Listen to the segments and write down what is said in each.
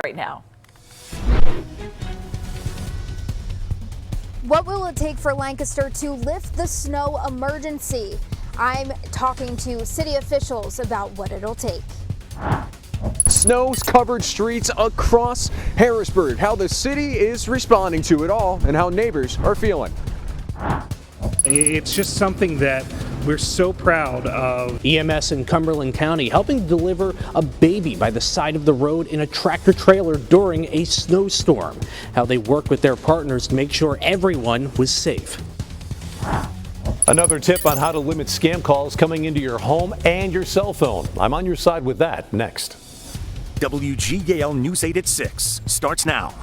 right now. What will it take for Lancaster to lift the snow emergency? I'm talking to city officials about what it'll take. Snow's covered streets across Harrisburg, how the city is responding to it all and how neighbors are feeling. It's just something that we're so proud of. EMS in Cumberland County helping deliver a baby by the side of the road in a tractor trailer during a snowstorm. How they work with their partners to make sure everyone was safe. Another tip on how to limit scam calls coming into your home and your cell phone. I'm on your side with that next. WGAL News 8 at 6 starts now.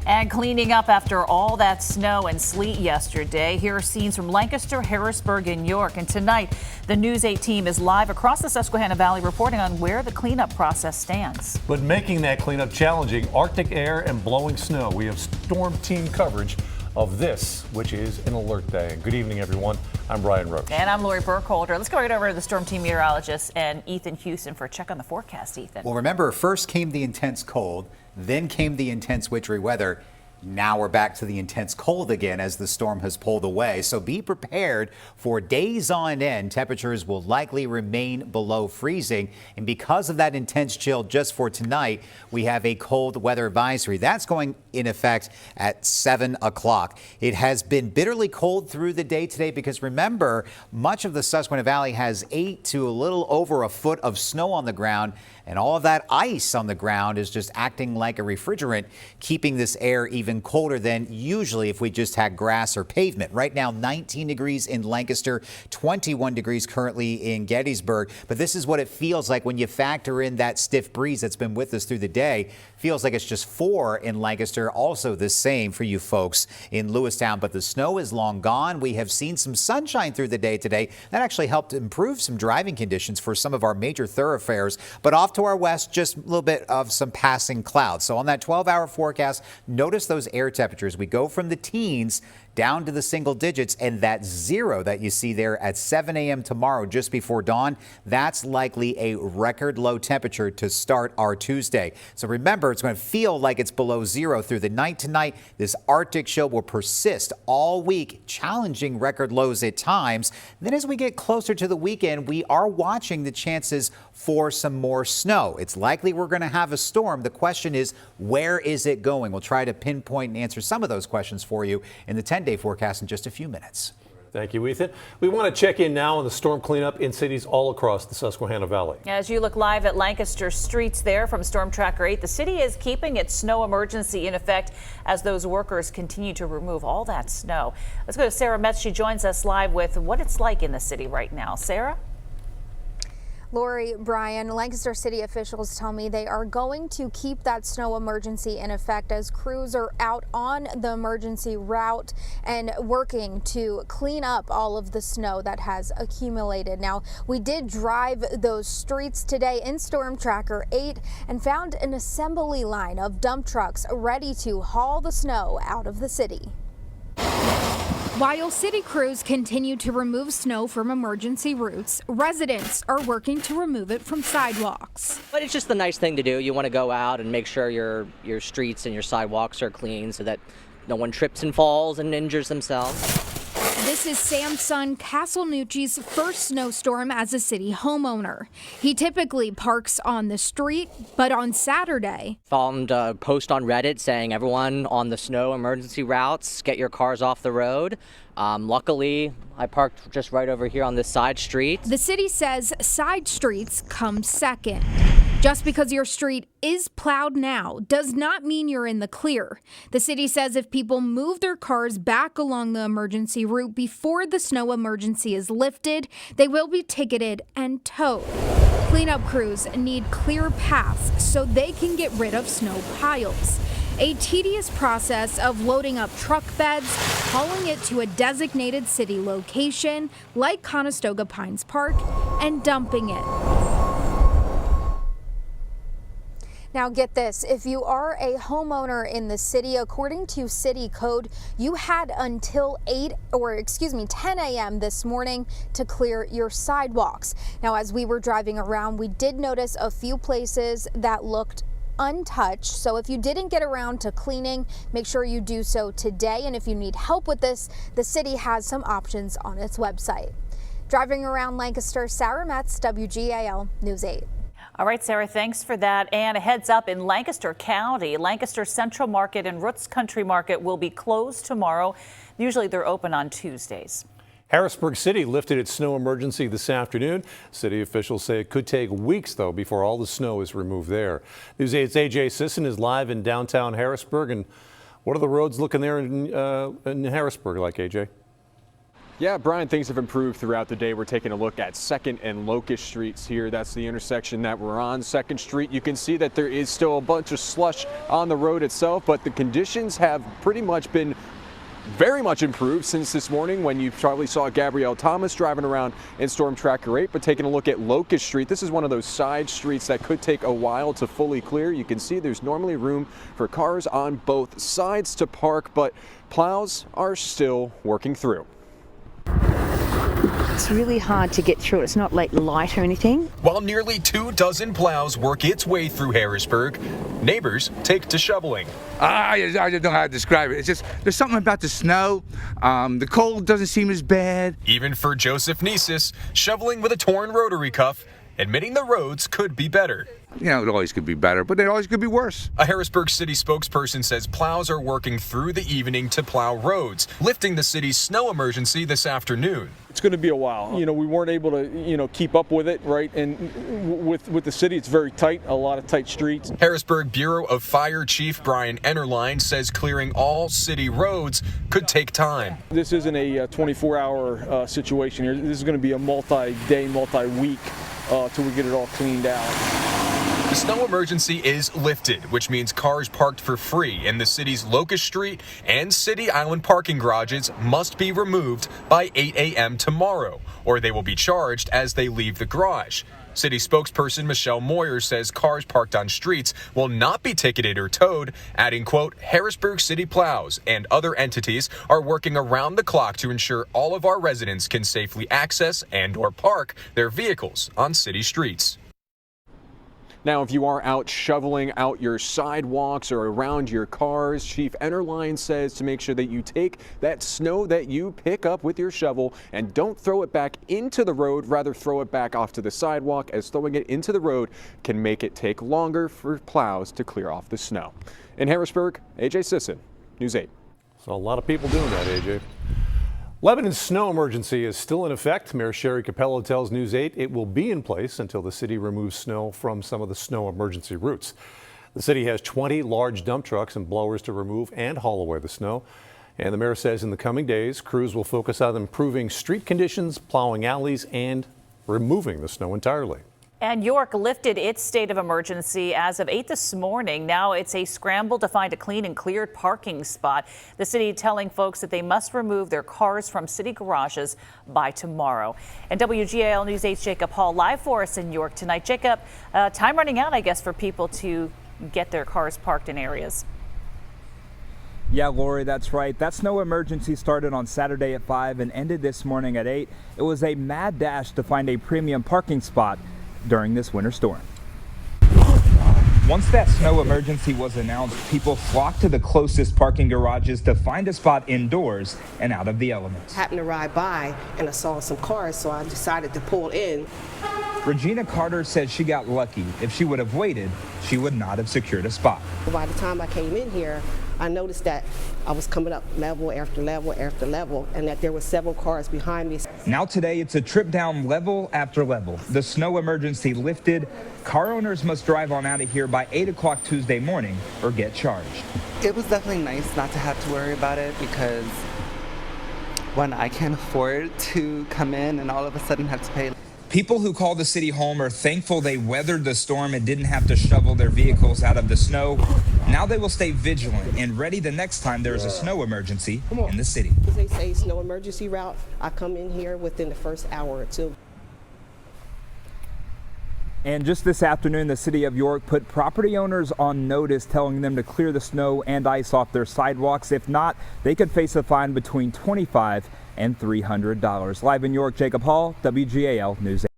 And cleaning up after all that snow and sleet yesterday. Here are scenes from Lancaster, Harrisburg, and York. And tonight, the News 8 team is live across the Susquehanna Valley reporting on where the cleanup process stands. But making that cleanup challenging, Arctic air and blowing snow. We have storm team coverage of this, which is an alert day. Good evening, everyone. I'm Brian Roach. And I'm Lori Burkholder. Let's go right over to the storm team meteorologist and Ethan Houston for a check on the forecast, Ethan. Well, remember, first came the intense cold, then came the intense wintry weather. Now we're back to the intense cold again as the storm has pulled away. So be prepared for days on end. Temperatures will likely remain below freezing. And because of that intense chill just for tonight, we have a cold weather advisory. That's going in effect at 7 o'clock. It has been bitterly cold through the day today because remember, much of the Susquehanna Valley has 8 to a little over a foot of snow on the ground. And all of that ice on the ground is just acting like a refrigerant, keeping this air even colder than usually if we just had grass or pavement. Right now, 19 degrees in Lancaster, 21 degrees currently in Gettysburg. But this is what it feels like when you factor in that stiff breeze that's been with us through the day. Feels like it's just 4 in Lancaster. Also the same for you folks in Lewistown. But the snow is long gone. We have seen some sunshine through the day today. That actually helped improve some driving conditions for some of our major thoroughfares. But off to our west, just a little bit of some passing clouds. So on that 12-hour forecast, notice those air temperatures. We go from the teens down to the single digits, and that 0 that you see there at 7 a.m. tomorrow just before dawn, that's likely a record low temperature to start our Tuesday. So remember, it's going to feel like it's below 0 through the night tonight. This Arctic chill will persist all week, challenging record lows at times. Then as we get closer to the weekend, we are watching the chances for some more snow. It's likely we're going to have a storm. The question is, where is it going? We'll try to pinpoint and answer some of those questions for you in the 10-day forecast in just a few minutes. Thank you, Ethan. We want to check in now on the storm cleanup in cities all across the Susquehanna Valley. As you look live at Lancaster streets there from Storm Tracker 8, the city is keeping its snow emergency in effect as those workers continue to remove all that snow. Let's go to Sarah Metz. She joins us live with what it's like in the city right now. Sarah? Lori, Brian, Lancaster city officials tell me they are going to keep that snow emergency in effect as crews are out on the emergency route and working to clean up all of the snow that has accumulated. Now, we did drive those streets today in Storm Tracker 8 and found an assembly line of dump trucks ready to haul the snow out of the city. While city crews continue to remove snow from emergency routes, residents are working to remove it from sidewalks. But it's just the nice thing to do. You want to go out and make sure your streets and your sidewalks are clean so that no one trips and falls and injures themselves. This is Sam's son Castelnucci's first snowstorm as a city homeowner. He typically parks on the street, but on Saturday, Found a post on Reddit saying everyone on the snow emergency routes, get your cars off the road. Luckily, I parked just right over here on this side street. The city says side streets come second. Just because your street is plowed now does not mean you're in the clear. The city says if people move their cars back along the emergency route before the snow emergency is lifted, they will be ticketed and towed. Cleanup crews need clear paths so they can get rid of snow piles. A tedious process of loading up truck beds, hauling it to a designated city location like Conestoga Pines Park, and dumping it. Now get this, if you are a homeowner in the city, according to city code, you had until 10 a.m. this morning to clear your sidewalks. Now, as we were driving around, we did notice a few places that looked untouched. So if you didn't get around to cleaning, make sure you do so today. And if you need help with this, the city has some options on its website. Driving around Lancaster, Sarah Metz, WGAL News 8. All right, Sarah, thanks for that. And a heads up, in Lancaster County, Lancaster Central Market and Roots Country Market will be closed tomorrow. Usually they're open on Tuesdays. Harrisburg City lifted its snow emergency this afternoon. City officials say it could take weeks, though, before all the snow is removed there. News 8's AJ Sisson is live in downtown Harrisburg. And what are the roads looking there in Harrisburg like, AJ? Yeah, Brian, things have improved throughout the day. We're taking a look at 2nd and Locust Streets here. That's the intersection that we're on, 2nd Street. You can see that there is still a bunch of slush on the road itself, but the conditions have pretty much been very much improved since this morning when you probably saw Gabrielle Thomas driving around in Storm Tracker 8. But taking a look at Locust Street, this is one of those side streets that could take a while to fully clear. You can see there's normally room for cars on both sides to park, but plows are still working through. It's really hard to get through. It's not like light or anything. While nearly 24 plows work its way through Harrisburg, neighbors take to shoveling. I just don't know how to describe it. It's just, there's something about the snow. The cold doesn't seem as bad. Even for Joseph Nesis, shoveling with a torn rotary cuff, admitting the roads could be better. You know, it always could be better, but it always could be worse. A Harrisburg City spokesperson says plows are working through the evening to plow roads, lifting the city's snow emergency this afternoon. It's going to be a while. You know, we weren't able to, keep up with it, right? And with the city, it's very tight, a lot of tight streets. Harrisburg Bureau of Fire Chief Brian Ennerline says clearing all city roads could take time. This isn't a 24-hour situation here. This is going to be a multi-day, multi-week till we get it all cleaned out. The snow emergency is lifted, which means cars parked for free in the city's Locust Street and City Island parking garages must be removed by 8 a.m. tomorrow, or they will be charged as they leave the garage. City spokesperson Michelle Moyer says cars parked on streets will not be ticketed or towed, adding, quote, Harrisburg City Plows and other entities are working around the clock to ensure all of our residents can safely access and or park their vehicles on city streets. Now, if you are out shoveling out your sidewalks or around your cars, Chief Ennerline says to make sure that you take that snow that you pick up with your shovel and don't throw it back into the road, rather throw it back off to the sidewalk, as throwing it into the road can make it take longer for plows to clear off the snow. In Harrisburg, AJ Sisson, News 8. So a lot of people doing that, AJ. Lebanon's snow emergency is still in effect. Mayor Sherry Capello tells News 8 it will be in place until the city removes snow from some of the snow emergency routes. The city has 20 large dump trucks and blowers to remove and haul away the snow. And the mayor says in the coming days, crews will focus on improving street conditions, plowing alleys, and removing the snow entirely. And York lifted its state of emergency as of 8 this morning. Now it's a scramble to find a clean and cleared parking spot. The city telling folks that they must remove their cars from city garages by tomorrow. And WGAL News 8's Jacob Hall live for us in York tonight. Jacob, time running out, I guess, for people to get their cars parked in areas. Yeah, Lori, that's right. That snow emergency started on Saturday at 5 and ended this morning at 8. It was a mad dash to find a premium parking spot during this winter storm. Once that snow emergency was announced, people flocked to the closest parking garages to find a spot indoors and out of the elements. I happened to ride by and I saw some cars, so I decided to pull in. Regina Carter says she got lucky. If she would have waited, she would not have secured a spot. By the time I came in here, I noticed that I was coming up level after level after level, and that there were several cars behind me. Now today, it's a trip down level after level. The snow emergency lifted. Car owners must drive on out of here by 8 o'clock Tuesday morning or get charged. It was definitely nice not to have to worry about it, because when I can't afford to come in and all of a sudden have to pay. People who call the city home are thankful they weathered the storm and didn't have to shovel their vehicles out of the snow. Now they will stay vigilant and ready the next time there is a snow emergency in the city. As they say, snow emergency route, I come in here within the first hour or two. And just this afternoon, the city of York put property owners on notice, telling them to clear the snow and ice off their sidewalks. If not, they could face a fine between $25 and $300. Live in York, Jacob Hall, WGAL News 8.